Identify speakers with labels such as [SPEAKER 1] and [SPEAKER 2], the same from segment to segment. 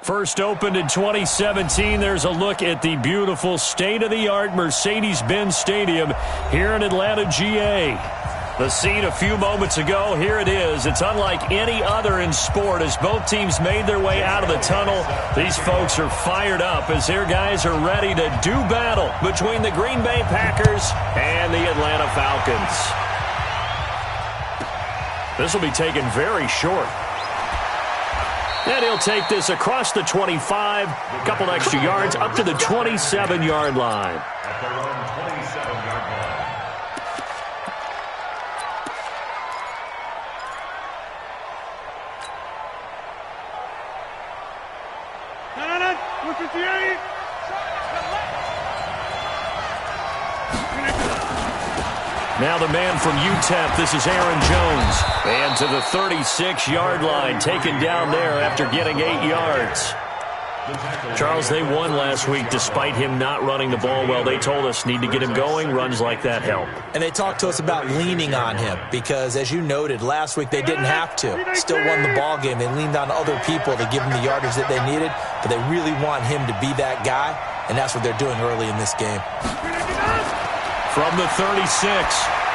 [SPEAKER 1] First opened in 2017, there's a look at the beautiful state-of-the-art Mercedes-Benz Stadium here in Atlanta, GA. The scene a few moments ago, here it is. It's unlike any other in sport as both teams made their way out of the tunnel. These folks are fired up as their guys are ready to do battle between the Green Bay Packers and the Atlanta Falcons. This will be taken very short. And he'll take this across the 25, a couple extra yards, up to the 27-yard line.
[SPEAKER 2] At their own 27-yard line.
[SPEAKER 3] No, 58.
[SPEAKER 1] Now the man from UTEP, this is Aaron Jones. And to the 36-yard line, taken down there after getting 8 yards. Charles, they won last week despite him not running the ball well. They told us need to get him going. Runs like that help.
[SPEAKER 4] And they talked to us about leaning on him because, as you noted, last week they didn't have to. Still won the ball game. They leaned on other people to give him the yardage that they needed, but they really want him to be that guy, and that's what they're doing early in this game.
[SPEAKER 1] From the 36,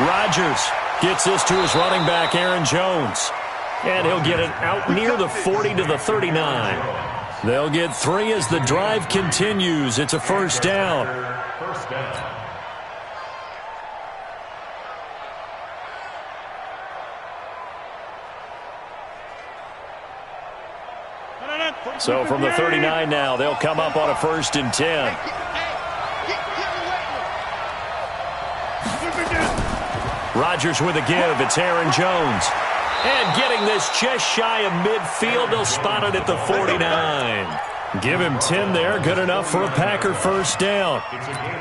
[SPEAKER 1] Rodgers gets this to his running back, Aaron Jones. And he'll get it out near the 40 to the 39. They'll get 3 as the drive continues. It's a first down.
[SPEAKER 2] First down.
[SPEAKER 1] So from the 39 now, they'll come up on a 1st and 10. Rodgers with a give. It's Aaron Jones. And getting this just shy of midfield, they'll spot it at the 49. Give him 10 there. Good enough for a Packer first down.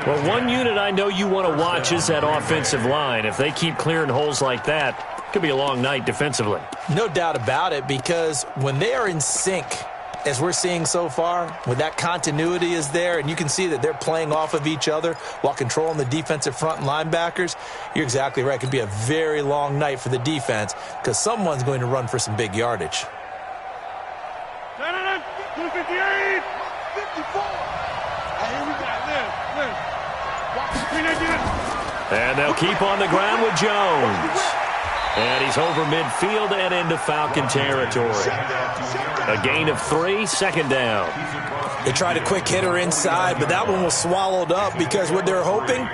[SPEAKER 1] Well, one unit I know you want to watch is that offensive line. If they keep clearing holes like that, it could be a long night defensively.
[SPEAKER 4] No doubt about it, because when they are in sync, as we're seeing so far, when that continuity is there and you can see that they're playing off of each other while controlling the defensive front and linebackers, you're exactly right. It could be a very long night for the defense because someone's going to run for some big yardage.
[SPEAKER 3] 58, 54. Here we got this.
[SPEAKER 1] And they'll keep on the ground with Jones. And he's over midfield and into Falcon territory. A gain of 3, second down.
[SPEAKER 4] They tried a quick hitter inside, but that one was swallowed up because what they're hoping,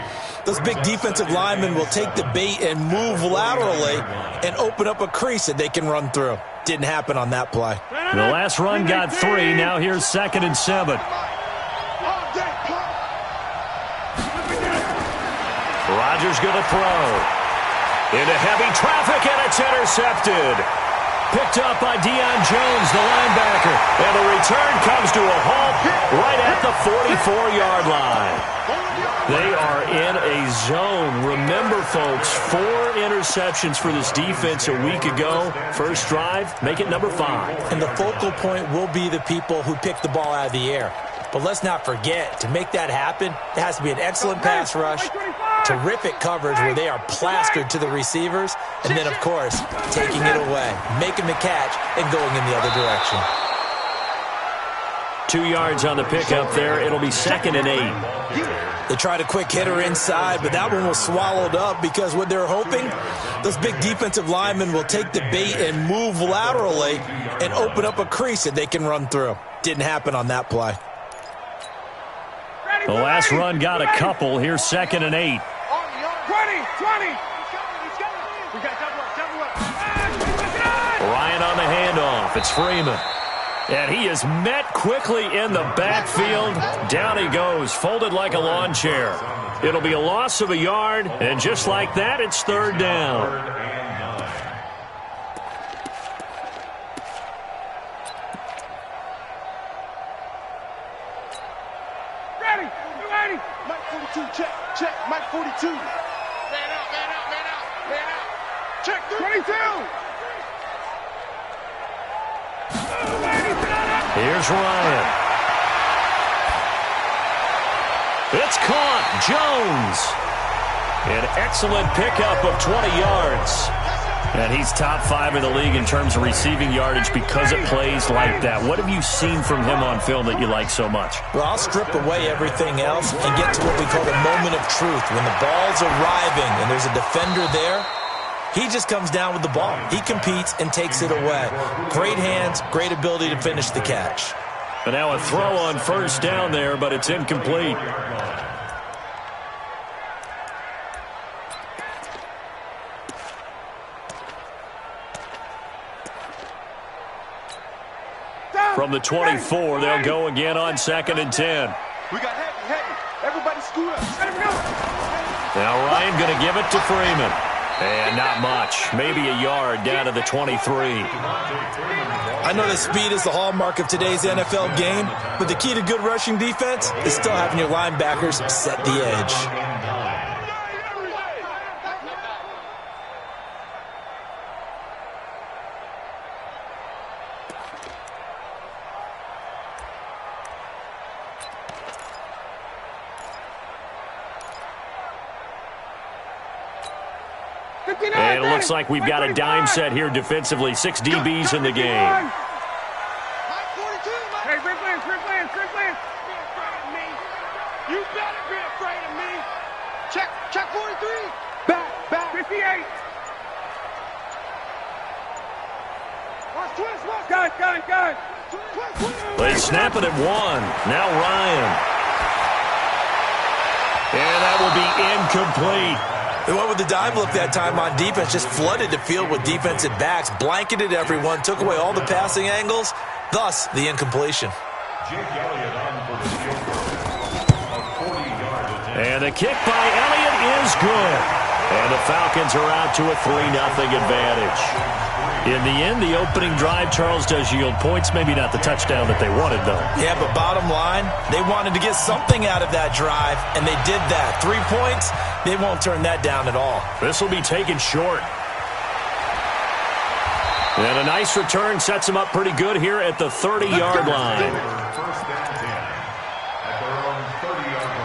[SPEAKER 4] those big defensive linemen will take the bait and move laterally and open up a crease that they can run through. Didn't happen on that play.
[SPEAKER 1] The last run got 3. Now here's 2nd and 7. Rodgers going to throw. Into heavy traffic, and it's intercepted. Picked up by Deion Jones, the linebacker. And the return comes to a halt right at the 44-yard line. They are in a zone. Remember, folks, 4 interceptions for this defense a week ago. First drive, make it number 5.
[SPEAKER 4] And the focal point will be the people who pick the ball out of the air. But let's not forget, to make that happen, there has to be an excellent pass rush, terrific coverage where they are plastered to the receivers, and then, of course, taking it away, making the catch, and going in the other direction.
[SPEAKER 1] 2 yards on the pickup there. It'll be 2nd and 8.
[SPEAKER 4] They tried a quick hitter inside, but that one was swallowed up because what they're hoping, those big defensive linemen will take the bait and move laterally and open up a crease that they can run through. Didn't happen on that play.
[SPEAKER 1] The last run got a couple. Here's 2nd and 8.
[SPEAKER 3] 20.
[SPEAKER 1] Ryan on the handoff. It's Freeman. And he is met quickly in the backfield. Down he goes, folded like a lawn chair. It'll be a loss of a yard, and just like that, it's 3rd down.
[SPEAKER 3] Check, Mike 42. Man out. Check 22.
[SPEAKER 1] Here's Ryan. It's caught. Jones. An excellent pickup of 20 yards. And he's top 5 in the league in terms of receiving yardage because it plays like that. What have you seen from him on film that you like so much?
[SPEAKER 4] Well, I'll strip away everything else and get to what we call the moment of truth. When the ball's arriving and there's a defender there, he just comes down with the ball. He competes and takes it away. Great hands, great ability to finish the catch.
[SPEAKER 1] And now a throw on first down there, but it's incomplete. From the 24, they'll go again on 2nd and 10.
[SPEAKER 3] We got heavy. Everybody scoot up. Let him go.
[SPEAKER 1] Now Ryan going to give it to Freeman. And not much. Maybe a yard down to the 23.
[SPEAKER 4] I know that speed is the hallmark of today's NFL game, but the key to good rushing defense is still having your linebackers set the edge.
[SPEAKER 1] And it looks like we've got a dime set here defensively. 6 DBs in the game.
[SPEAKER 3] Hey, Chris Lance. You better be afraid of me. Check 43. Back. 58. Watch twist. Gun.
[SPEAKER 1] They snap it at 1. Now Ryan. And that will be incomplete.
[SPEAKER 4] They went with the dive look that time on defense, just flooded the field with defensive backs, blanketed everyone, took away all the passing angles, thus the incompletion.
[SPEAKER 1] And the kick by Elliott is good. And the Falcons are out to a 3-0 advantage. In the end, the opening drive, Charles, does yield points. Maybe not the touchdown that they wanted, though.
[SPEAKER 4] Yeah, but bottom line, they wanted to get something out of that drive, and they did that. 3 points, they won't turn that down at all.
[SPEAKER 1] This will be taken short. And a nice return sets him up pretty good here at the 30-yard line.
[SPEAKER 2] First down 10 at their own 30-yard line.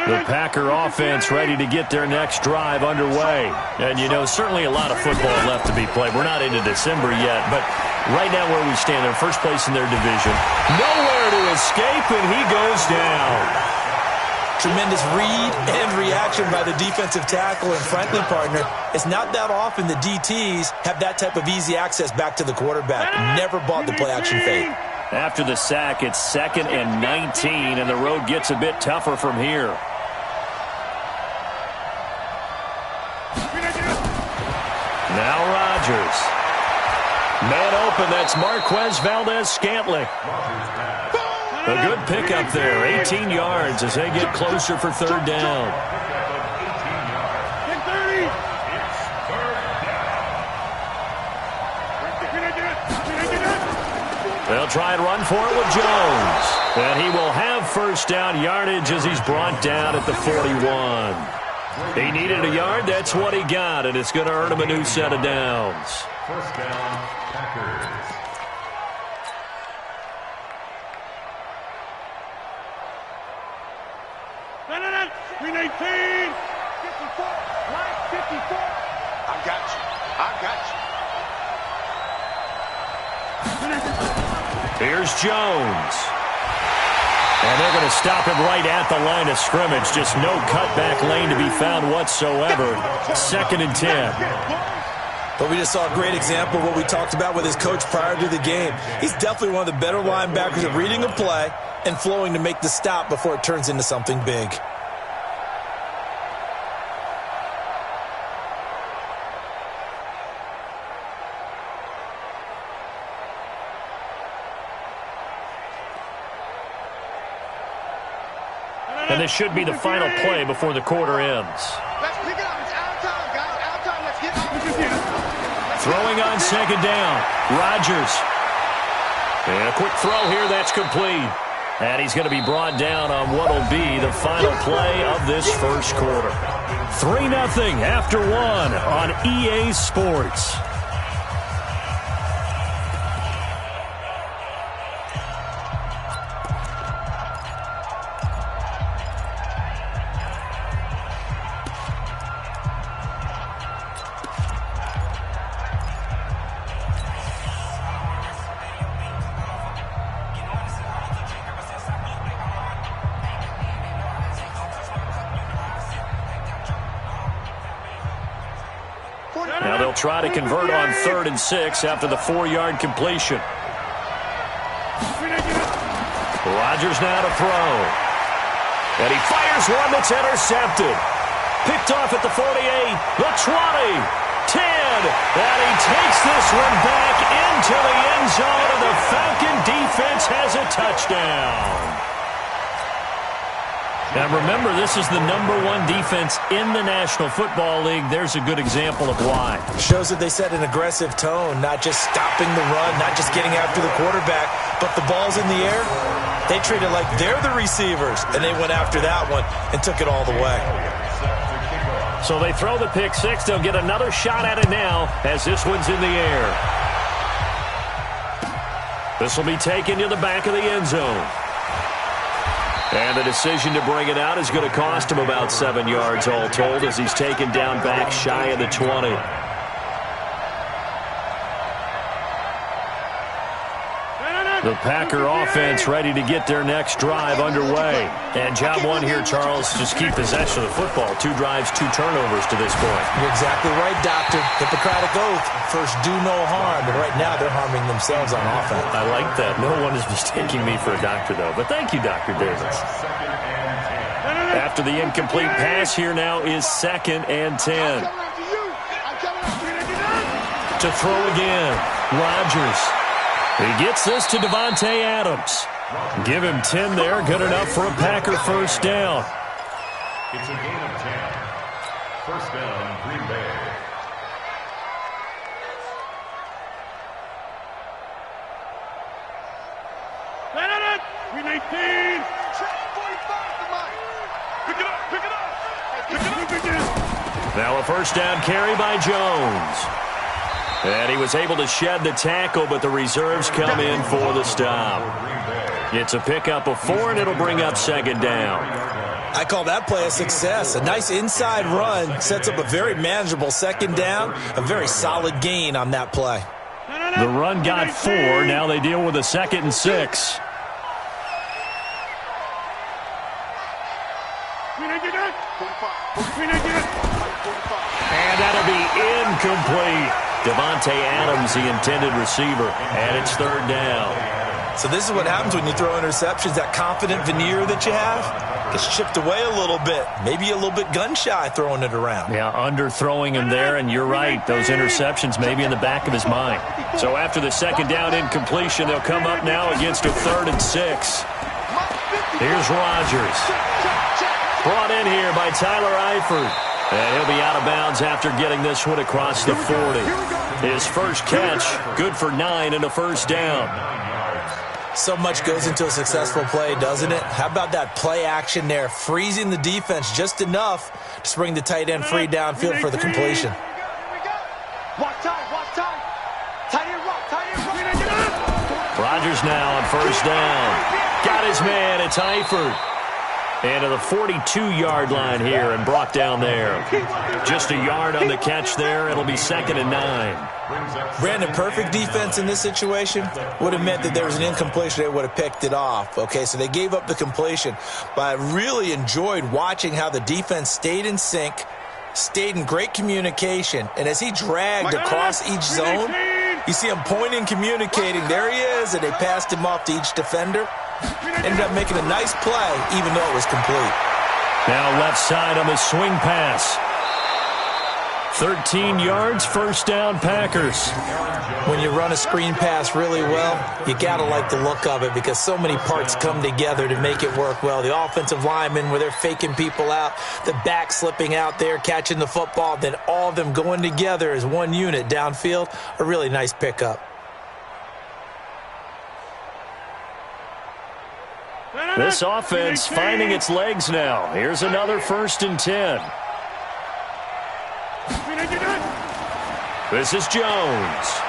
[SPEAKER 1] The Packer offense ready to get their next drive underway. And, you know, certainly a lot of football left to be played. We're not into December yet, but right now where we stand, they're first place in their division. Nowhere to escape, and he goes down.
[SPEAKER 4] Tremendous read and reaction by the defensive tackle and friendly partner. It's not that often the DTs have that type of easy access back to the quarterback. Never bought the play-action fake.
[SPEAKER 1] After the sack, it's 2nd and 19, and the road gets a bit tougher from here. Now Rodgers. Man open, that's Marquez Valdez-Scantling. A good pickup there, 18 yards as they get closer for 3rd down. They'll try and run for it with Jones. And he will have first down yardage as he's brought down at the 41. He needed a yard. That's what he got, and it's going to earn him a new set of downs.
[SPEAKER 2] First down, Packers.
[SPEAKER 3] We need 10. 54. Line 54. I got you.
[SPEAKER 1] Here's Jones. And they're going to stop him right at the line of scrimmage. Just no cutback lane to be found whatsoever. 2nd and 10.
[SPEAKER 4] But we just saw a great example of what we talked about with his coach prior to the game. He's definitely one of the better linebackers at reading a play and flowing to make the stop before it turns into something big.
[SPEAKER 1] And this should be the final play before the quarter ends.
[SPEAKER 3] Let's pick it up. It's out of time, guys. Out of time. Let's get
[SPEAKER 1] Throwing on 2nd down. Rodgers. And a quick throw here. That's complete. And he's going to be brought down on what will be the final play of this first quarter. 3-0 after 1 on EA Sports. try to convert on 3rd and 6 after the 4-yard completion. Rodgers now to throw. And he fires one that's intercepted. Picked off at the 48, the 20, 10. And he takes this one back into the end zone, and the Falcon defense has a touchdown. Now remember, this is the #1 defense in the National Football League. There's a good example of why.
[SPEAKER 4] Shows that they set an aggressive tone, not just stopping the run, not just getting after the quarterback, but the ball's in the air. They treat it like they're the receivers, and they went after that one and took it all the way.
[SPEAKER 1] So they throw the pick six. They'll get another shot at it now as this one's in the air. This will be taken to the back of the end zone. And the decision to bring it out is going to cost him about 7 yards all told as he's taken down back shy of the 20. The Packer offense ready to get their next drive underway. And job one here, Charles, just keep possession of the football. 2 drives, 2 turnovers to this point.
[SPEAKER 4] You're exactly right, Doctor. Hippocratic oath. First, do no harm. And right now, they're harming themselves on offense.
[SPEAKER 1] I like that. No one is mistaking me for a doctor, though. But thank you, Dr. Davis. After the incomplete pass, here now is 2nd and 10. To throw again, Rodgers. He gets this to Davante Adams. Give him 10 there. Good enough for a Packer first down.
[SPEAKER 2] It's a gain of 10. First down, Green Bay.
[SPEAKER 3] We 19. Pick it up, pick it up. Pick it up again.
[SPEAKER 1] Now a first down carry by Jones. And he was able to shed the tackle, but the reserves come in for the stop. It's a pickup of 4, and it'll bring up 2nd down.
[SPEAKER 4] I call that play a success. A nice inside run sets up a very manageable 2nd down. A very solid gain on that play.
[SPEAKER 1] The run got 4. Now they deal with a 2nd and 6. And that'll be incomplete. Davante Adams, the intended receiver, and it's 3rd down.
[SPEAKER 4] So this is what happens when you throw interceptions. That confident veneer that you have gets chipped away a little bit. Maybe a little bit gun-shy throwing it around.
[SPEAKER 1] Yeah, underthrowing him there, and you're right. Those interceptions may be in the back of his mind. So after the 2nd down incompletion, they'll come up now against a 3rd and 6. Here's Rodgers. Brought in here by Tyler Eifert. And he'll be out of bounds after getting this one across the 40. His first catch, good for 9 and a first down.
[SPEAKER 4] So much goes into a successful play, doesn't it? How about that play action there, freezing the defense just enough to spring the tight end free downfield for the completion.
[SPEAKER 1] Rodgers now on first down. Got his man, it's Eifert. And to the 42-yard line here and brought down there. Just a yard on the catch there. It'll be 2nd and 9.
[SPEAKER 4] Brandon, perfect defense in this situation would have meant that there was an incompletion. They would have picked it off. Okay, so they gave up the completion. But I really enjoyed watching how the defense stayed in sync, stayed in great communication. And as he dragged across each zone, you see him pointing, communicating. There he is, and they passed him off to each defender. Ended up making a nice play, even though it was complete.
[SPEAKER 1] Now left side on the swing pass. 13 yards, first down, Packers.
[SPEAKER 4] When you run a screen pass really well, you got to like the look of it because so many parts come together to make it work well. The offensive linemen, where they're faking people out, the back slipping out there, catching the football, then all of them going together as one unit downfield, a really nice pickup.
[SPEAKER 1] This offense finding its legs now. Here's another 1st and 10. This is Jones.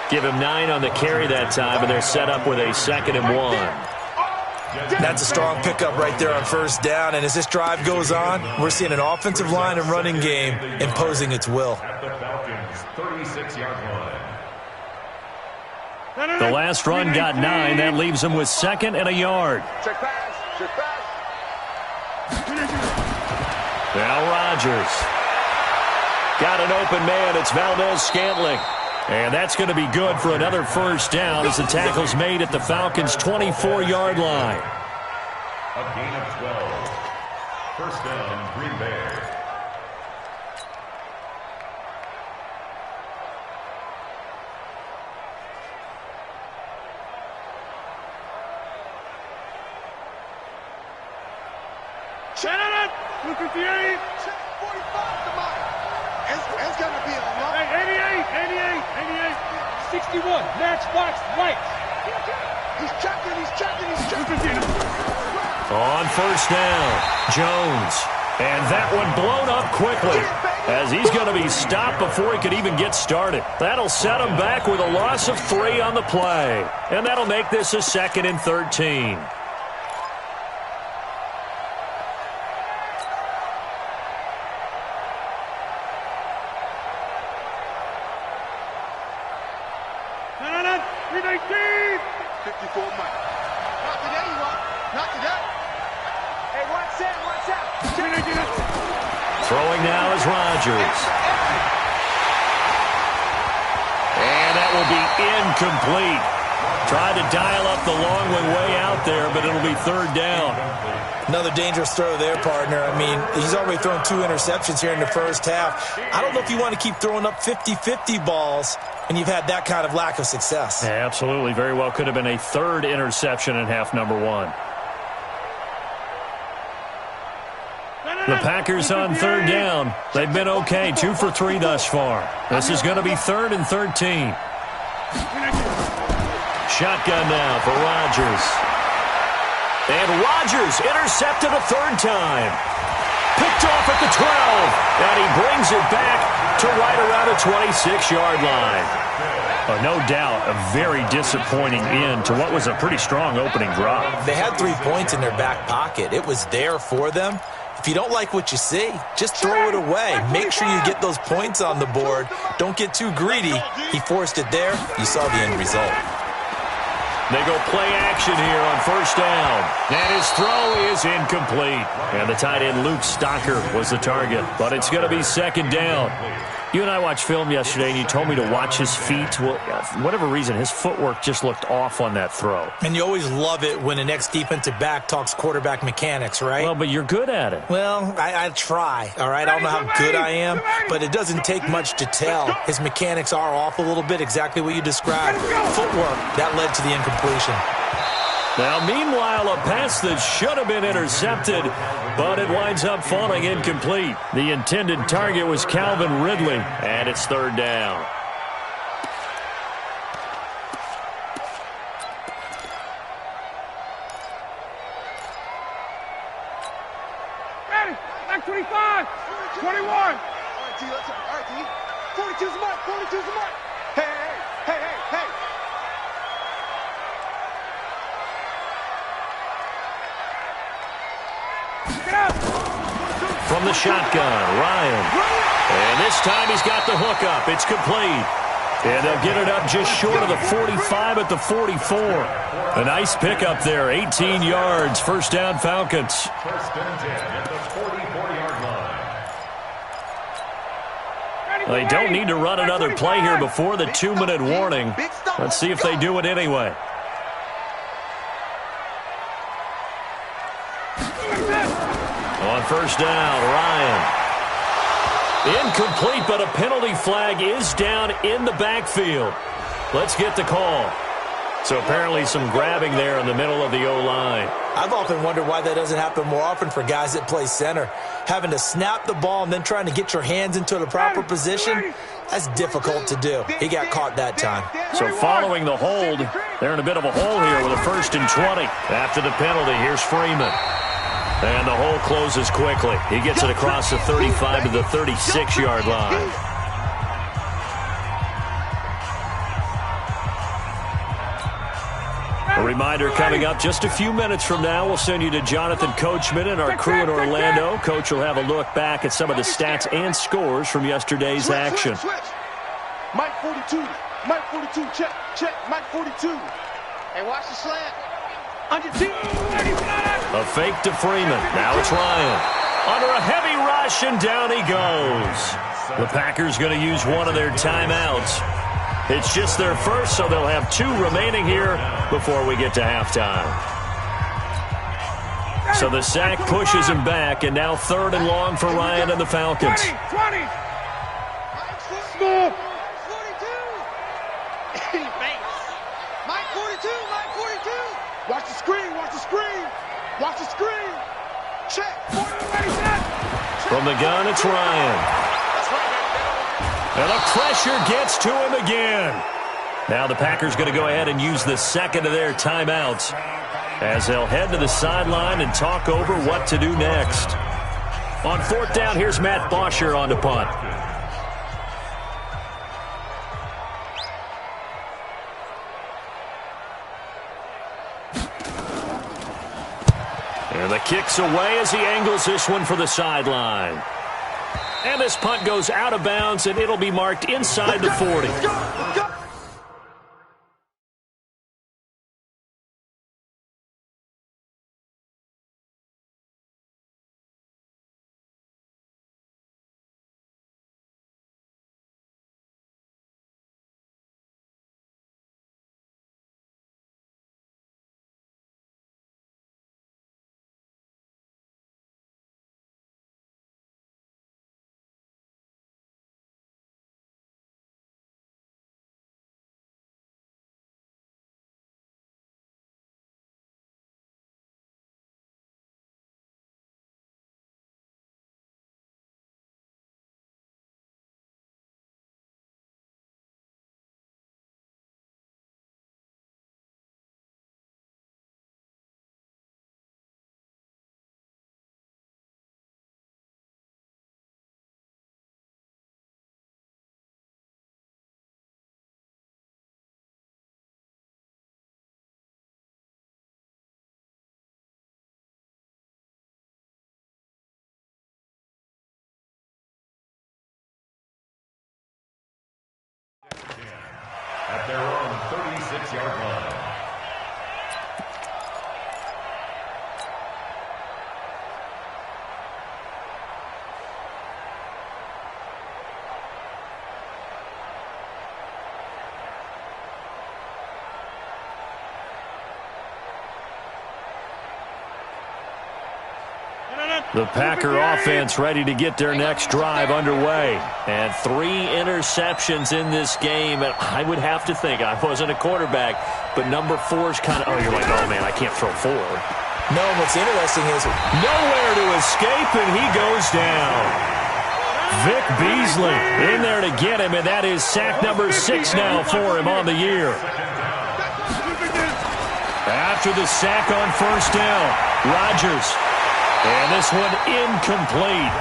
[SPEAKER 1] Give him 9 on the carry that time, and they're set up with a 2nd and 1.
[SPEAKER 4] That's a strong pickup right there on first down, and as this drive goes on, we're seeing an offensive line and running game imposing its will.
[SPEAKER 2] At the Falcons' 36-yard line.
[SPEAKER 1] The last run got 9. That leaves him with 2nd and a yard.
[SPEAKER 3] Check pass. Check pass.
[SPEAKER 1] Now Rodgers. Got an open man. It's Valdez-Scantling. And that's going to be good for another first down as the tackle's made at the Falcons' 24-yard line.
[SPEAKER 2] A gain of 12. First down, Green Bay.
[SPEAKER 3] Shannon, look at the 8. 45 to mine. It's going to be a long. Hey, 88, 61. Match box right. He's checking.
[SPEAKER 1] On first down, Jones. And that one blown up quickly as he's going to be stopped before he could even get started. That'll set him back with a loss of 3 on the play. And that'll make this a 2nd and 13. Throwing now is Rodgers. And that will be incomplete. Tried to dial up the long way out there, but it'll be 3rd down.
[SPEAKER 4] Another dangerous throw there, partner. I mean, he's already thrown 2 interceptions here in the first half. I don't know if you want to keep throwing up 50-50 balls, and you've had that kind of lack of success.
[SPEAKER 1] Yeah, absolutely. Very well could have been a 3rd interception in half number 1. The Packers on 3rd down. They've been okay, 2 for 3 thus far. This is going to be 3rd and 13. Shotgun now for Rodgers. And Rodgers intercepted a 3rd time. Picked off at the 12. And he brings it back to right around the 26-yard line. No doubt a very disappointing end to what was a pretty strong opening drop.
[SPEAKER 4] They had 3 points in their back pocket. It was there for them. If you don't like what you see, just throw it away. Make sure you get those points on the board. Don't get too greedy. He forced it there. You saw the end result.
[SPEAKER 1] They go play action here on first down. And his throw is incomplete. And the tight end Luke Stocker was the target. But it's going to be 2nd down. You and I watched film yesterday, and you told me to watch his feet. Well, for whatever reason, his footwork just looked off on that throw.
[SPEAKER 4] And you always love it when an ex-defensive back talks quarterback mechanics, right?
[SPEAKER 1] Well, but you're good at it.
[SPEAKER 4] Well, I try, all right? I don't know how good I am, but it doesn't take much to tell. His mechanics are off a little bit, exactly what you described. Footwork, that led to the incompletion.
[SPEAKER 1] Now, meanwhile, a pass that should have been intercepted, but it winds up falling incomplete. The intended target was Calvin Ridley, and it's 3rd down.
[SPEAKER 3] Ready? Back 25, 21. All right, T, let's go. All right, T. 42's the mark, 42's the mark. Hey.
[SPEAKER 1] From the shotgun, Ryan. And this time he's got the hook up. It's complete. And they'll get it up just short of the 45 at the 44. A nice pickup there, 18 yards. First down, Falcons.
[SPEAKER 2] First and 10 at the 44-yard line.
[SPEAKER 1] They don't need to run another play here before the 2-minute warning. Let's see if they do it anyway. On first down, Ryan. Incomplete, but a penalty flag is down in the backfield. Let's get the call. So apparently some grabbing there in the middle of the O-line.
[SPEAKER 4] I've often wondered why that doesn't happen more often for guys that play center. Having to snap the ball and then trying to get your hands into the proper position, that's difficult to do. He got caught that time.
[SPEAKER 1] So following the hold, they're in a bit of a hole here with a 1st and 20. After the penalty, here's Freeman. And the hole closes quickly. He gets it across the 35 to the 36-yard line. A reminder coming up just a few minutes from now, we'll send you to Jonathan Coachman and our crew in Orlando. Coach will have a look back at some of the stats and scores from yesterday's action.
[SPEAKER 3] Switch. Mike 42, check, Mike 42. Hey, watch the slant. Under team.
[SPEAKER 1] A fake to Freeman. Now it's Ryan. Under a heavy rush, and down he goes. The Packers going to use one of their timeouts. It's just their first, so they'll have 2 remaining here before we get to halftime. So the sack pushes him back, and now 3rd and long for Ryan and the Falcons.
[SPEAKER 3] 20. Small. 42. Mike 42. Watch the screen. Watch the screen. Check.
[SPEAKER 1] From the gun, it's Ryan. And the pressure gets to him again. Now the Packers going to go ahead and use the second of their timeouts as they'll head to the sideline and talk over what to do next. On 4th down, here's Matt Bosher on the punt. And the kick's away as he angles this one for the sideline. And this punt goes out of bounds, and it'll be marked inside the 40.
[SPEAKER 2] At their own 36-yard line.
[SPEAKER 1] The Packer offense ready to get their next drive underway. And 3 interceptions in this game. And I would have to think, I wasn't a quarterback, but number 4's kind of, oh, you're like, oh, man, I can't throw 4.
[SPEAKER 4] No, what's interesting is
[SPEAKER 1] nowhere to escape, and he goes down. Vic Beasley in there to get him, and that is sack number 6 now for him on the year. After the sack on 1st down, Rodgers. And this one incomplete.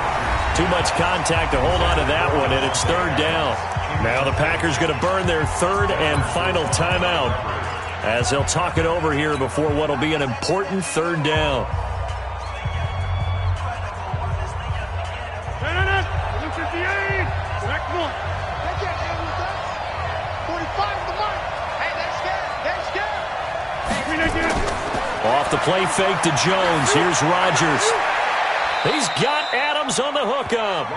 [SPEAKER 1] Too much contact to hold on to that one, and it's 3rd down. Now the Packers going to burn their 3rd and final timeout as they'll talk it over here before what will be an important 3rd down. Off the play fake to Jones. Here's Rodgers. He's got Adams on the hookup.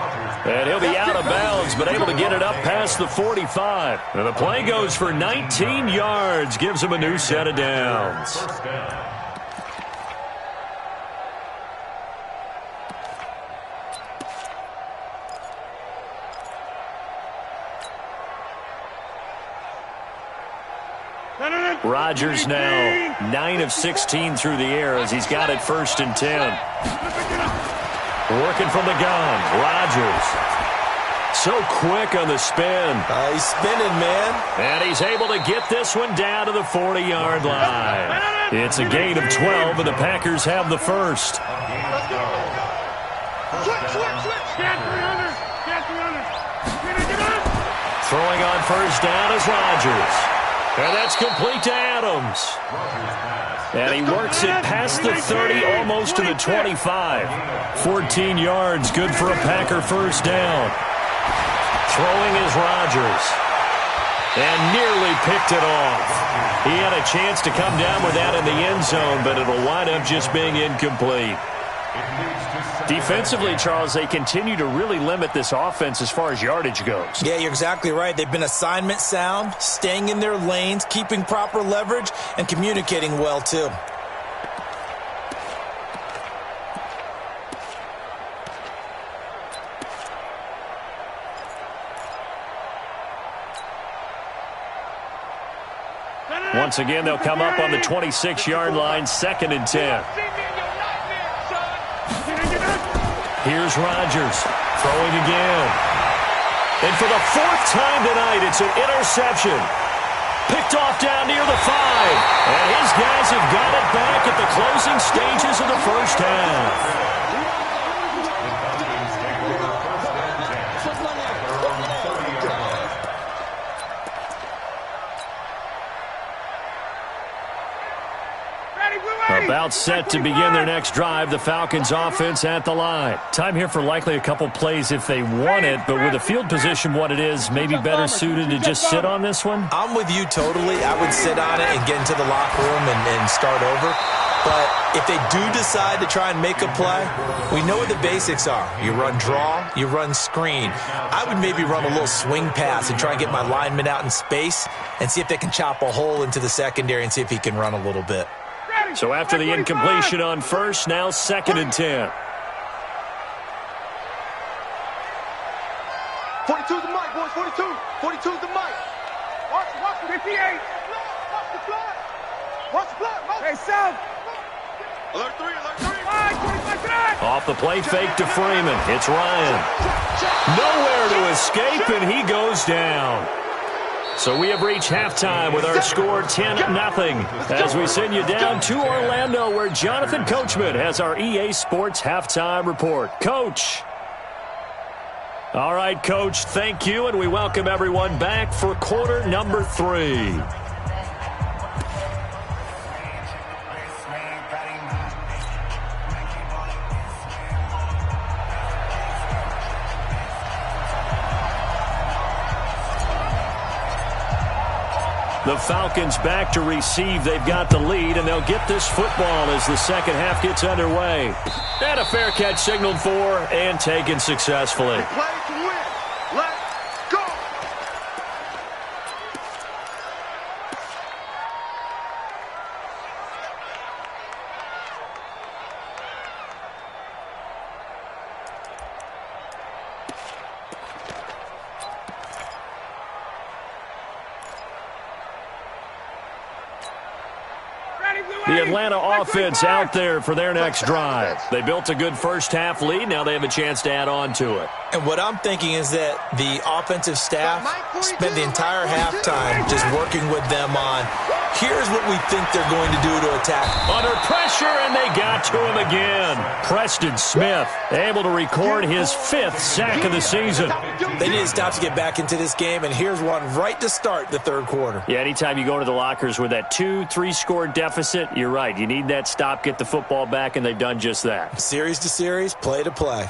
[SPEAKER 1] And he'll be out of bounds, but able to get it up past the 45. And the play goes for 19 yards. Gives him a new set of downs. Rodgers now 9 of 16 through the air as he's got it 1st and 10. Working from the gun, Rodgers. So quick on the spin.
[SPEAKER 4] He's spinning, man.
[SPEAKER 1] And he's able to get this one down to the 40-yard line. It's a gain of 12, and the Packers have the first. Throwing on 1st down is Rodgers. And that's complete to Adams. And he works it past the 30, almost to the 25. 14 yards, good for a Packer 1st down. Throwing is Rodgers. And nearly picked it off. He had a chance to come down with that in the end zone, but it'll wind up just being incomplete. Defensively, Charles, they continue to really limit this offense as far as yardage goes.
[SPEAKER 4] Yeah, you're exactly right. They've been assignment sound, staying in their lanes, keeping proper leverage, and communicating well, too.
[SPEAKER 1] Once again, they'll come up on the 26-yard line, 2nd and 10. Here's Rodgers, throwing again. And for the 4th time tonight, it's an interception. Picked off down near the 5. And his guys have got it back at the closing stages of the first half. About set to begin their next drive, the Falcons offense at the line. Time here for likely a couple plays if they want it, but with the field position what it is, maybe better suited to just sit on this one?
[SPEAKER 4] I'm with you totally. I would sit on it and get into the locker room and start over. But if they do decide to try and make a play, we know what the basics are. You run draw, you run screen. I would maybe run a little swing pass and try and get my lineman out in space and see if they can chop a hole into the secondary and see if he can run a little bit.
[SPEAKER 1] So after the incompletion on first, now 2nd and 10.
[SPEAKER 3] 42's the mic, boys. 42. 42's the mic. Watch 58. Watch the block. Watch the block. Hey, Sam. Alert 3, alert 3.
[SPEAKER 1] Off the play fake to Freeman. It's Ryan. Nowhere to escape, and he goes down. So we have reached halftime with our score 10-0 as we send you down to Orlando where Jonathan Coachman has our EA Sports halftime report. Coach. All right, Coach, thank you, and we welcome everyone back for quarter number 3. The Falcons back to receive. They've got the lead, and they'll get this football as the second half gets underway. And a fair catch signaled for and taken successfully.
[SPEAKER 3] Play to win. Let's go.
[SPEAKER 1] The Atlanta offense out there for their next drive. They built a good first half lead. Now they have a chance to add on to it.
[SPEAKER 4] And what I'm thinking is that the offensive staff spent the entire halftime just working with them on, here's what we think they're going to do to attack.
[SPEAKER 1] Under pressure, and they got to him again. Preston Smith able to record his 5th sack of the season.
[SPEAKER 4] They need to stop to get back into this game, and here's one right to start the third quarter.
[SPEAKER 1] Yeah, anytime you go to the lockers with that 2-3 score deficit, you're right. You need that stop, get the football back, and they've done just that.
[SPEAKER 4] Series to series, play to play.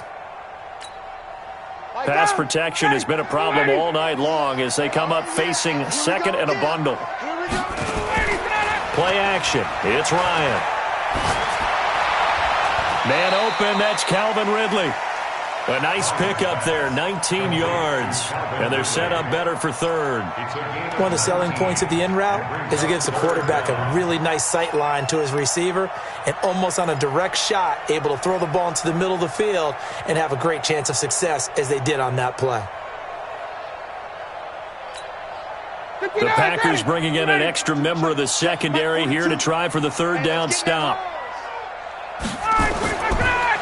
[SPEAKER 1] Pass protection has been a problem all night long as they come up facing 2nd and a bundle. Play action. It's Ryan. Man open, that's Calvin Ridley. A nice pickup there, 19 yards. And they're set up better for 3rd.
[SPEAKER 4] One of the selling points of the in route is it gives the quarterback a really nice sight line to his receiver and almost on a direct shot able to throw the ball into the middle of the field and have a great chance of success as they did on that play.
[SPEAKER 1] The Packers bringing in an extra member of the secondary here to try for the 3rd down stop.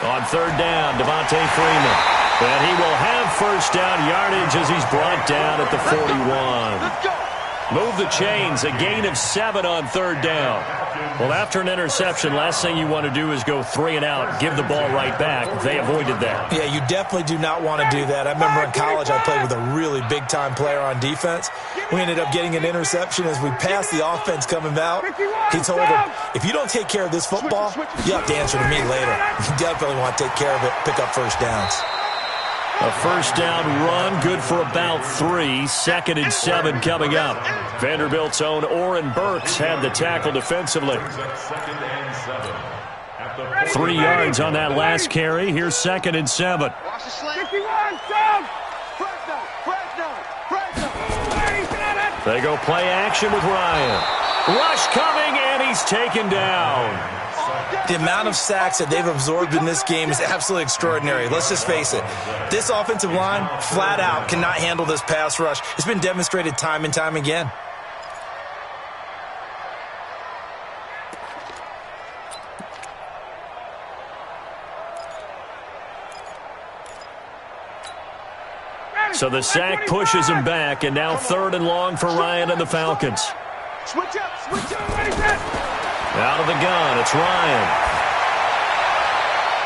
[SPEAKER 1] On 3rd down, Devontae Freeman. And he will have 1st down yardage as he's brought down at the 41. Move the chains, a gain of 7 on 3rd down. Well, after an interception, last thing you want to do is go 3 and out, give the ball right back. They avoided that.
[SPEAKER 4] Yeah, you definitely do not want to do that. I remember in college I played with a really big-time player on defense. We ended up getting an interception as we passed the offense coming out. He told him, if you don't take care of this football, you have to answer to me later. You definitely want to take care of it, pick up 1st downs.
[SPEAKER 1] A 1st down run, good for about 3. 2nd and 7 coming up. Vanderbilt's own Oren Burks had the tackle defensively.
[SPEAKER 2] at the
[SPEAKER 1] 3 yards on that last carry. Here's 2nd and 7.
[SPEAKER 3] Watch the slant. 51, down. Fresno.
[SPEAKER 1] They go play action with Ryan. Rush coming, and he's taken down.
[SPEAKER 4] The amount of sacks that they've absorbed in this game is absolutely extraordinary. Let's just face it. This offensive line, flat out, cannot handle this pass rush. It's been demonstrated time and time again.
[SPEAKER 1] So the sack pushes him back, and now 3rd and long for Ryan and the Falcons.
[SPEAKER 3] Switch up.
[SPEAKER 1] Out of the gun, it's Ryan.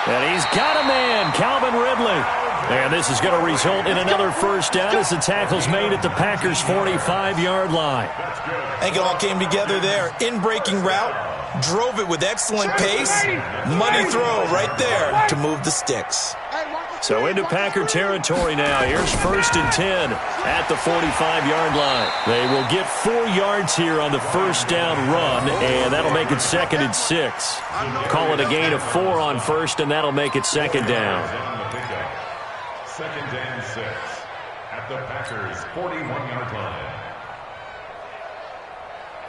[SPEAKER 1] And he's got a man, Calvin Ridley. And this is going to result in another first down as the tackle's made at the Packers' 45-yard line.
[SPEAKER 4] I think it all came together there. In-breaking route, drove it with excellent pace. Money throw right there to move the sticks.
[SPEAKER 1] So into Packer territory now. Here's 1st and 10 at the 45-yard line. They will get 4 yards here on the first down run, and that'll make it 2nd and 6. Call it a gain of 4 on first, and that'll make it 2nd down.
[SPEAKER 2] 2nd and 6 at the Packers' 41-yard line.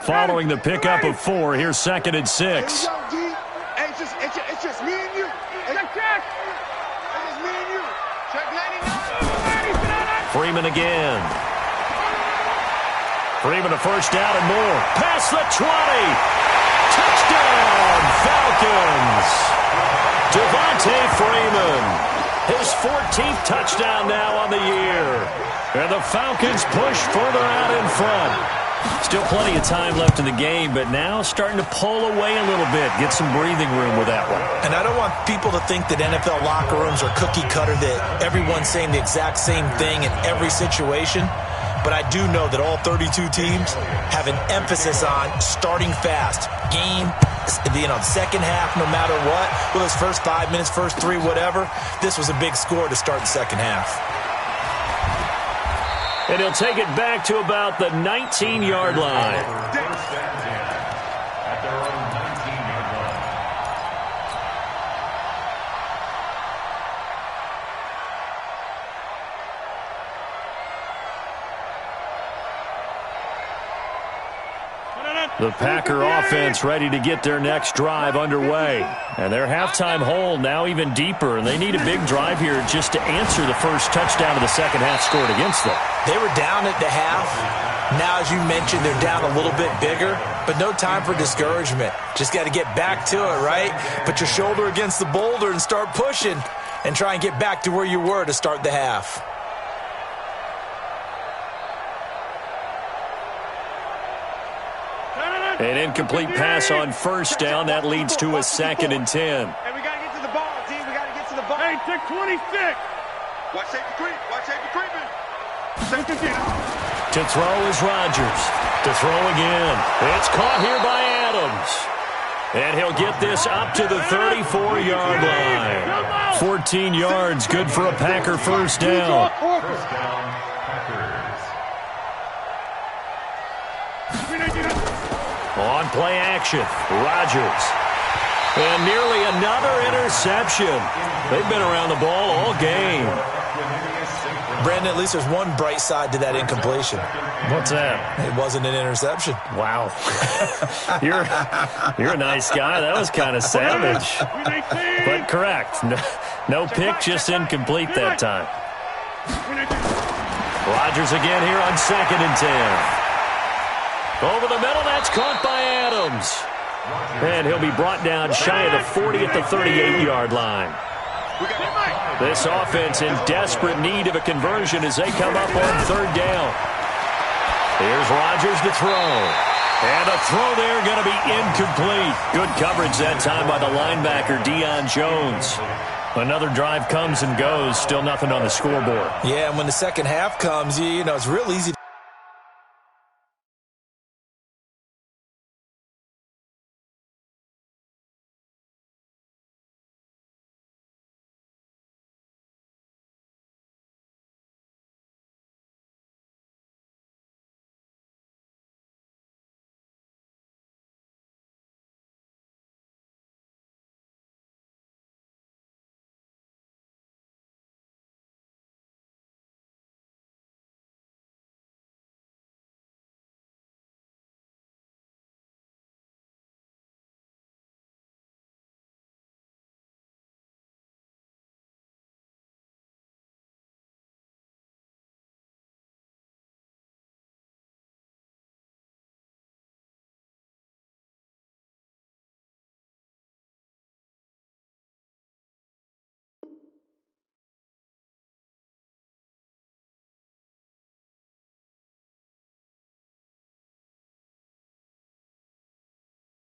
[SPEAKER 1] Following the pickup of 4, here's 2nd and 6.
[SPEAKER 3] Hey, it's just me and you. Check. It's just me and you. Check 99.
[SPEAKER 1] Freeman again. Freeman a first down and more. Past the 20. Touchdown, Falcons. Devontae Freeman. His 14th touchdown now on the year. And the Falcons push further out in front. Still plenty of time left in the game, but now starting to pull away a little bit. Get some breathing room with that one.
[SPEAKER 4] And I don't want people to think that NFL locker rooms are cookie cutter, that everyone's saying the exact same thing in every situation. But I do know that all 32 teams have an emphasis on starting fast. Game, second half, no matter what. Well, those first 5 minutes, first 3, whatever. This was a big score to start the second half.
[SPEAKER 1] And he'll take it back to about the 19-yard line.
[SPEAKER 2] First and 10 at their own 19-yard line.
[SPEAKER 1] The Packer offense ready to get their next drive underway. And their halftime hole now even deeper. And they need a big drive here just to answer the first touchdown of the second half scored against them.
[SPEAKER 4] They were down at the half. Now, as you mentioned, they're down a little bit bigger. But no time for discouragement. Just got to get back to it, right? Put your shoulder against the boulder and start pushing. And try and get back to where you were to start the half.
[SPEAKER 1] An incomplete pass on first down. That leads to a 2nd and 10.
[SPEAKER 3] Hey, we got to get to the ball, team. We got to get to the ball. Hey, take 26. Watch safety creep. Watch safety creeping.
[SPEAKER 1] To throw is Rodgers. To throw again. It's caught here by Adams. And he'll get this up to the 34-yard line. 14 yards, good for a Packer first down.
[SPEAKER 2] First down, Packers.
[SPEAKER 1] On play action, Rodgers. And nearly another interception. They've been around the ball all game.
[SPEAKER 4] Brandon, at least there's one bright side to that incompletion.
[SPEAKER 1] What's that?
[SPEAKER 4] It wasn't an interception.
[SPEAKER 1] Wow. You're a nice guy. That was kind of savage. But correct. No pick, just incomplete that time. Rodgers again here on 2nd and 10. Over the middle, that's caught by Adams. And he'll be brought down shy of the 40 at the 38-yard line. This offense in desperate need of a conversion as they come up on 3rd down. Here's Rodgers to throw. And a throw there going to be incomplete. Good coverage that time by the linebacker, Deion Jones. Another drive comes and goes, still nothing on the scoreboard.
[SPEAKER 4] Yeah, and when the second half comes, it's real easy to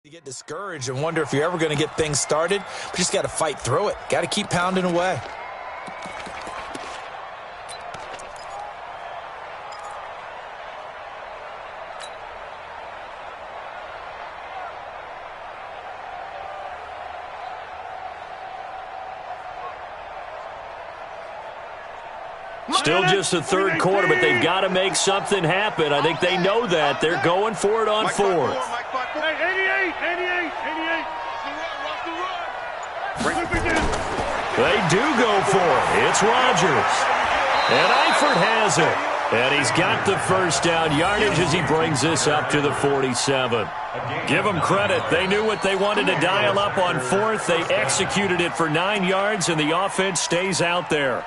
[SPEAKER 4] You get discouraged and wonder if you're ever going to get things started, but you just got to fight through it. Got to keep pounding away.
[SPEAKER 1] Still just the third quarter, but they've got to make something happen. I think they know that. They're going for it on fourth.
[SPEAKER 3] Hey, 88.
[SPEAKER 1] They do go for it. It's Rodgers. And Eifert has it. And he's got the first down yardage as he brings this up to the 47. Give them credit. They knew what they wanted to dial up on fourth. They executed it for 9 yards, and the offense stays out there.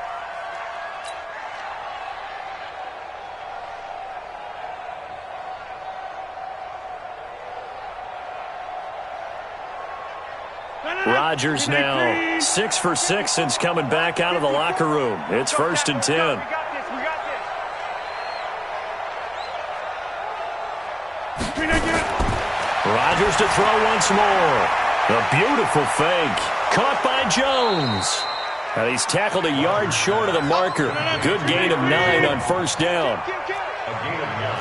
[SPEAKER 1] Rodgers now 6 for 6 since coming back out of the locker room. It's 1st and 10. Rodgers to throw once more. A beautiful fake. Caught by Jones. And he's tackled a yard short of the marker. Good gain of 9 on 1st down.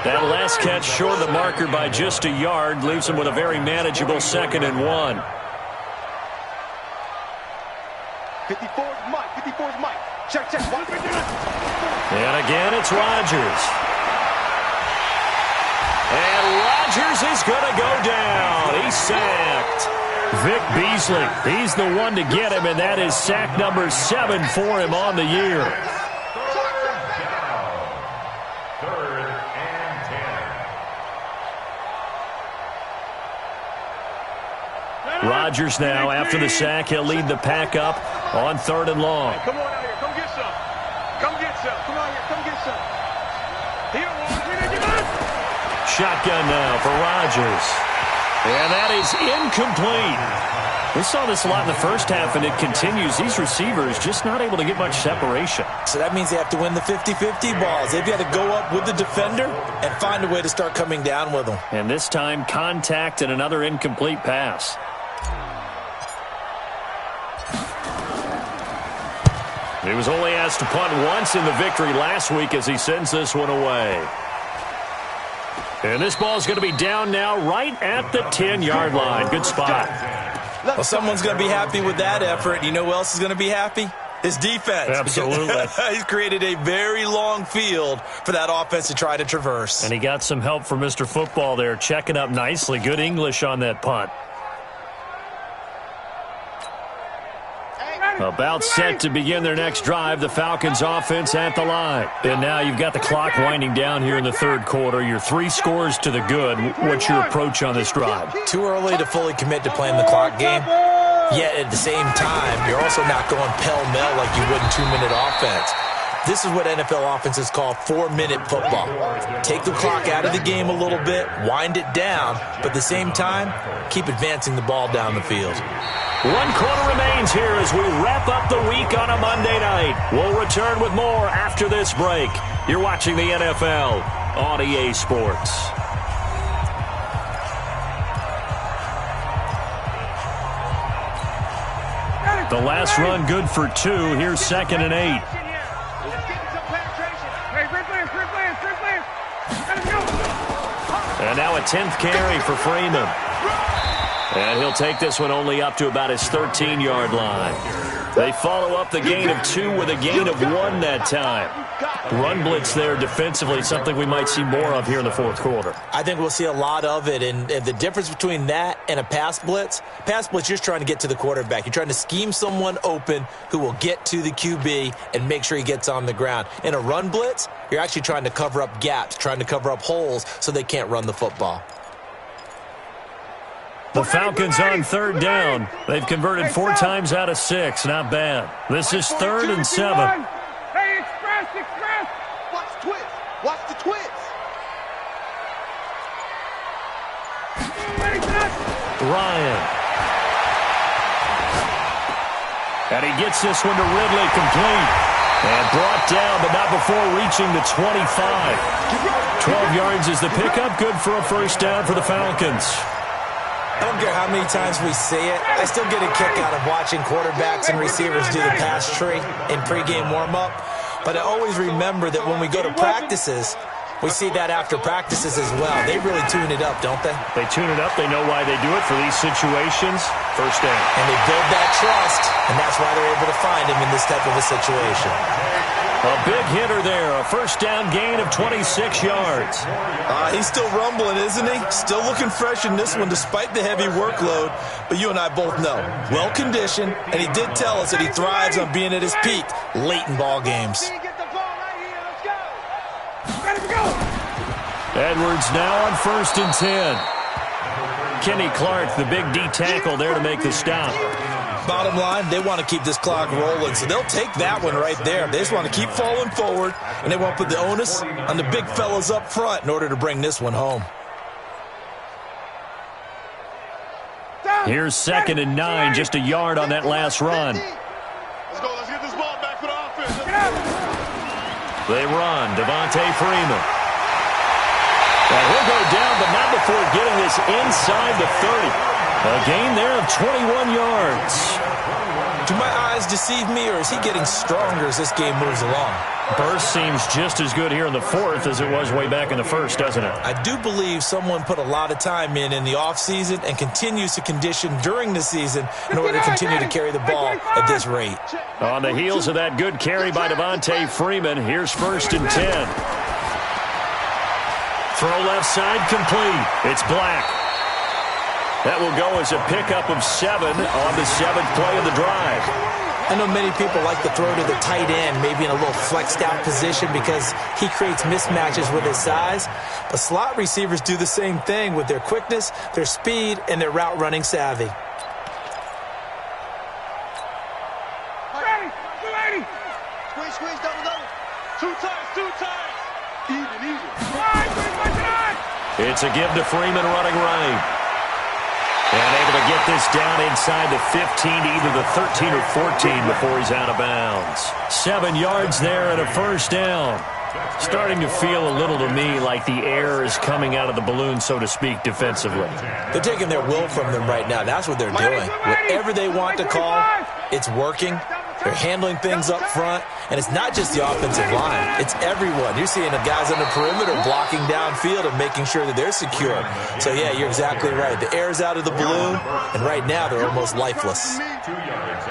[SPEAKER 1] That last catch short of the marker by just a yard leaves him with a very manageable 2nd and 1.
[SPEAKER 3] 54's Mike. Check.
[SPEAKER 1] And again, it's Rodgers. And Rodgers is going to go down. He's sacked. Vic Beasley, he's the one to get him, and that is sack number 7 for him on the year.
[SPEAKER 2] Third and 10.
[SPEAKER 1] Rodgers now, after the sack, he'll lead the pack up on 3rd and long.
[SPEAKER 3] Come on out here. Come get some. Come out here. Come get some. Here,
[SPEAKER 1] Shotgun now for Rodgers. And that is incomplete. We saw this a lot in the first half, and it continues. These receivers just not able to get much separation.
[SPEAKER 4] So that means they have to win the 50-50 balls. They've got to go up with the defender and find a way to start coming down with them.
[SPEAKER 1] And this time, contact and another incomplete pass. He was only asked to punt once in the victory last week as he sends this one away. And this ball is going to be down now right at the 10-yard line. Good spot.
[SPEAKER 4] Well, someone's going to be happy with that effort. You know who else is going to be happy? His defense.
[SPEAKER 1] Absolutely.
[SPEAKER 4] He's created a very long field for that offense to try to traverse.
[SPEAKER 1] And he got some help from Mr. Football there, checking up nicely. Good English on that punt. About set to begin their next drive, the Falcons offense at the line. And now you've got the clock winding down here in the third quarter. You're 3 scores to the good. What's your approach on this drive?
[SPEAKER 4] Too early to fully commit to playing the clock game. Yet at the same time, you're also not going pell-mell like you would in 2-minute offense. This is what NFL offenses call 4-minute football. Take the clock out of the game a little bit, wind it down, but at the same time, keep advancing the ball down the field.
[SPEAKER 1] 1 quarter remains here as we wrap up the week on a Monday night. We'll return with more after this break. You're watching the NFL on EA Sports. The last run good for 2. Here's 2nd and 8. And now a 10th carry for Freeman. And he'll take this one only up to about his 13-yard line. They follow up the gain of 2 with a gain of 1 that time. Run blitz there defensively, something we might see more of here in the fourth quarter.
[SPEAKER 4] I think we'll see a lot of it, and the difference between that and a pass blitz, you're just trying to get to the quarterback. You're trying to scheme someone open who will get to the QB and make sure he gets on the ground. In a run blitz, you're actually trying to cover up gaps, trying to cover up holes so they can't run the football.
[SPEAKER 1] The Falcons on 3rd down. They've converted 4 times out of 6. Not bad. This is 3rd and 7.
[SPEAKER 3] Hey, express! Watch the twist! Watch the twist!
[SPEAKER 1] Ryan. And he gets this one to Ridley complete. And brought down, but not before reaching the 25. 12 yards is the pickup. Good for a first down for the Falcons.
[SPEAKER 4] I don't care how many times we see it. I still get a kick out of watching quarterbacks and receivers do the pass tree in pregame warm-up. But I always remember that when we go to practices, we see that after practices as well. They really tune it up, don't they?
[SPEAKER 1] They tune it up. They know why they do it for these situations. First down.
[SPEAKER 4] And they build that trust, and that's why they're able to find him in this type of a situation.
[SPEAKER 1] A big hitter there. A first down gain of 26 yards.
[SPEAKER 4] He's still rumbling, isn't he? Still looking fresh in this one despite the heavy workload. But you and I both know, well-conditioned, and he did tell us that he thrives on being at his peak late in ball games.
[SPEAKER 1] Edwards now on 1st and 10. Kenny Clark, the big D tackle there to make the stop.
[SPEAKER 4] Bottom line, they want to keep this clock rolling, so they'll take that one right there. They just want to keep falling forward, and they want to put the onus on the big fellas up front in order to bring this one home.
[SPEAKER 1] Here's 2nd and 9, just a yard on that last run.
[SPEAKER 3] Let's go. Let's get this ball back for the offense.
[SPEAKER 1] They run. Devontae Freeman. And he'll go down, but not before getting this inside the 30. A gain there of 21 yards.
[SPEAKER 4] Do my eyes deceive me, or is he getting stronger as this game moves along?
[SPEAKER 1] Burst seems just as good here in the 4th as it was way back in the 1st, doesn't it?
[SPEAKER 4] I do believe someone put a lot of time in the offseason and continues to condition during the season in order to continue to carry the ball at this rate.
[SPEAKER 1] On the heels of that good carry by Devontae Freeman, here's 1st and 10. Throw left side complete. It's Black. That will go as a pickup of 7 on the 7th play of the drive.
[SPEAKER 4] I know many people like to throw to the tight end, maybe in a little flexed out position because he creates mismatches with his size. But slot receivers do the same thing with their quickness, their speed, and their route running savvy.
[SPEAKER 3] Squeeze, double. Two times. Even.
[SPEAKER 1] It's a give to Freeman running right. And able to get this down inside the 15 to either the 13 or 14 before he's out of bounds. 7 yards there and a first down. Starting to feel a little to me like the air is coming out of the balloon, so to speak, defensively.
[SPEAKER 4] They're taking their will from them right now. That's what they're doing. Whatever they want to call, it's working. They're handling things up front, and it's not just the offensive line. It's everyone. You're seeing the guys on the perimeter blocking downfield and making sure that they're secure. So, yeah, you're exactly right. The air's out of the balloon, and right now they're almost lifeless.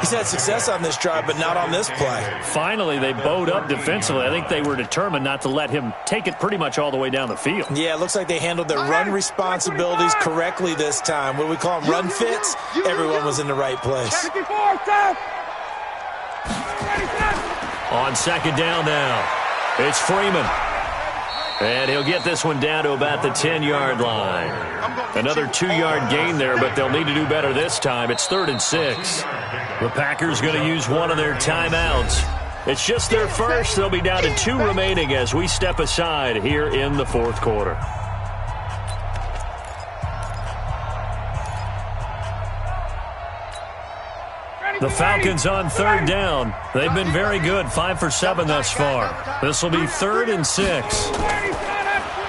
[SPEAKER 4] He's had success on this drive, but not on this play.
[SPEAKER 1] Finally, they bowed up defensively. I think they were determined not to let him take it pretty much all the way down the field.
[SPEAKER 4] Yeah, it looks like they handled their run responsibilities correctly this time. What do we call them, run fits? Everyone was in the right place.
[SPEAKER 1] On 2nd down now, it's Freeman. And he'll get this one down to about the 10-yard line. Another 2-yard gain there, but they'll need to do better this time. It's 3rd and 6. The Packers going to use one of their timeouts. It's just their first. They'll be down to 2 remaining as we step aside here in the 4th quarter. The Falcons on 3rd down. They've been very good, 5 for 7 thus far. This will be 3rd and 6.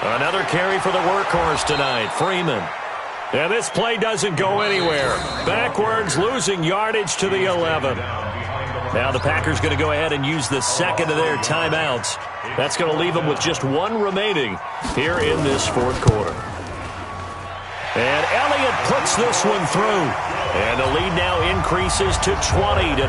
[SPEAKER 1] Another carry for the workhorse tonight, Freeman. And this play doesn't go anywhere. Backwards, losing yardage to the 11. Now the Packers going to go ahead and use the second of their timeouts. That's going to leave them with just 1 remaining here in this 4th quarter. And Elliott puts this one through. And the lead now increases to 20-0.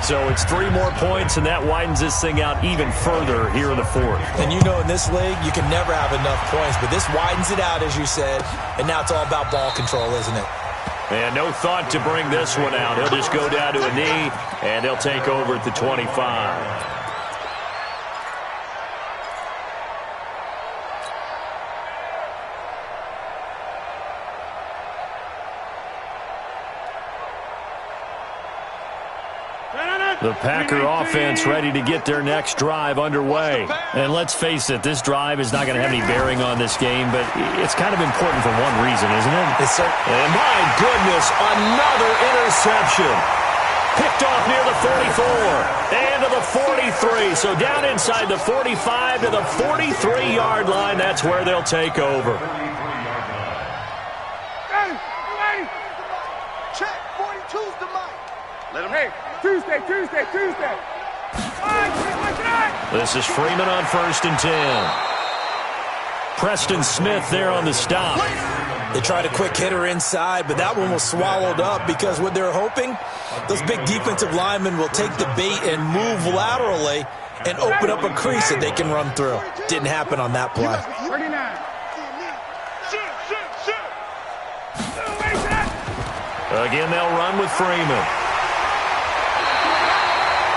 [SPEAKER 1] So it's 3 more points, and that widens this thing out even further here in the 4th.
[SPEAKER 4] And you know in this league, you can never have enough points, but this widens it out, as you said, and now it's all about ball control, isn't it?
[SPEAKER 1] And no thought to bring this one out. He'll just go down to a knee, and he'll take over at the 25. The Packer offense ready to get their next drive underway. And let's face it, this drive is not going to have any bearing on this game, but it's kind of important for one reason, isn't it?
[SPEAKER 4] Yes, sir.
[SPEAKER 1] And my goodness, another interception. Picked off near the 44 and to the 43. So down inside the 45 to the 43-yard line, that's where they'll take over.
[SPEAKER 3] Hey, Tuesday.
[SPEAKER 1] This is Freeman on 1st and 10. Preston Smith there on the stop.
[SPEAKER 4] They tried a quick hitter inside, but that one was swallowed up because what they're hoping, those big defensive linemen will take the bait and move laterally and open up a crease that they can run through. Didn't happen on that play.
[SPEAKER 3] 39.
[SPEAKER 1] Again, they'll run with Freeman.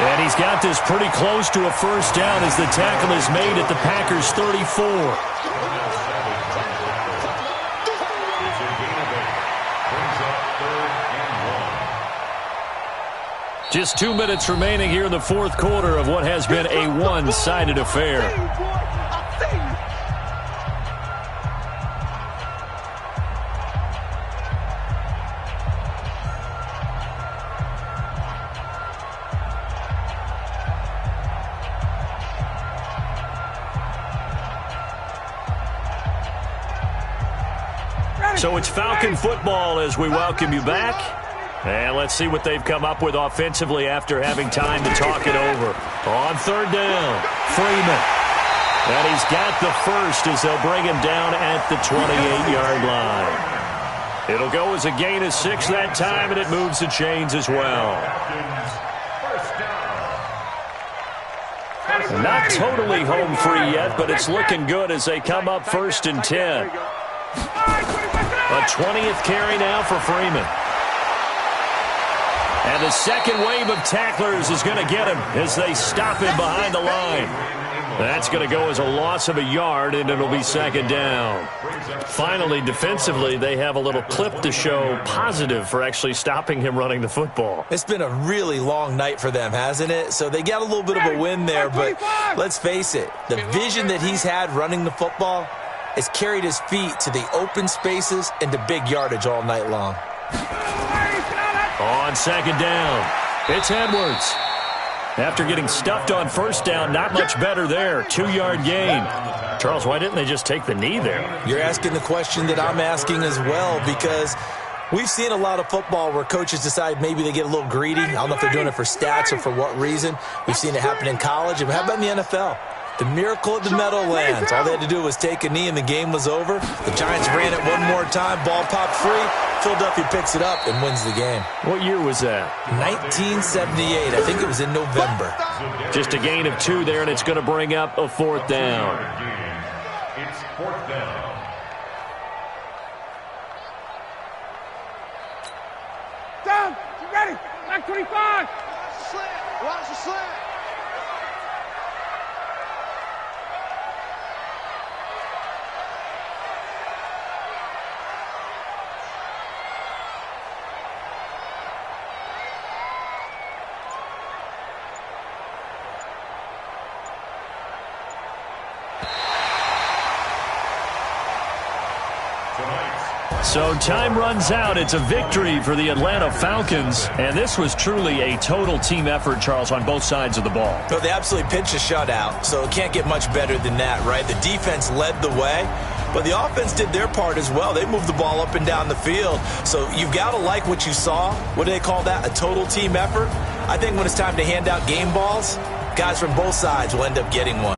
[SPEAKER 1] And he's got this pretty close to a first down as the tackle is made at the Packers' 34. Just 2 minutes remaining here in the fourth quarter of what has been a one-sided affair. So it's Falcon football as we welcome you back. And let's see what they've come up with offensively after having time to talk it over. On 3rd down, Freeman. And he's got the first as they'll bring him down at the 28-yard line. It'll go as a gain of 6 that time, and it moves the chains as well. Not totally home free yet, but it's looking good as they come up 1st and 10. A 20th carry now for Freeman. And the second wave of tacklers is going to get him as they stop him behind the line. That's going to go as a loss of a yard, and it'll be 2nd down. Finally, defensively, they have a little clip to show positive for actually stopping him running the football.
[SPEAKER 4] It's been a really long night for them, hasn't it? So they got a little bit of a win there, but let's face it, the vision that he's had running the football has carried his feet to the open spaces and to big yardage all night long.
[SPEAKER 1] On 2nd down, it's Edwards. After getting stuffed on 1st down, not much better there. 2-yard gain. Charles, why didn't they just take the knee there?
[SPEAKER 4] You're asking the question that I'm asking as well, because we've seen a lot of football where coaches decide maybe they get a little greedy. I don't know if they're doing it for stats or for what reason. We've seen it happen in college. And how about in the NFL? The miracle at the Meadowlands. All they had to do was take a knee and the game was over. The Giants ran it one more time. Ball popped free. Philadelphia picks it up and wins the game.
[SPEAKER 1] What year was that?
[SPEAKER 4] 1978. I think it was in November.
[SPEAKER 1] Just a gain of 2 there, and it's going to bring up a 4th down.
[SPEAKER 2] It's 4th down.
[SPEAKER 3] Down. You ready? Back 25. Watch the slant.
[SPEAKER 1] So time runs out. It's a victory for the Atlanta Falcons. And this was truly a total team effort, Charles, on both sides of the ball.
[SPEAKER 4] So they absolutely pitched a shutout, so it can't get much better than that, right? The defense led the way, but the offense did their part as well. They moved the ball up and down the field. So you've got to like what you saw. What do they call that? A total team effort? I think when it's time to hand out game balls, guys from both sides will end up getting one.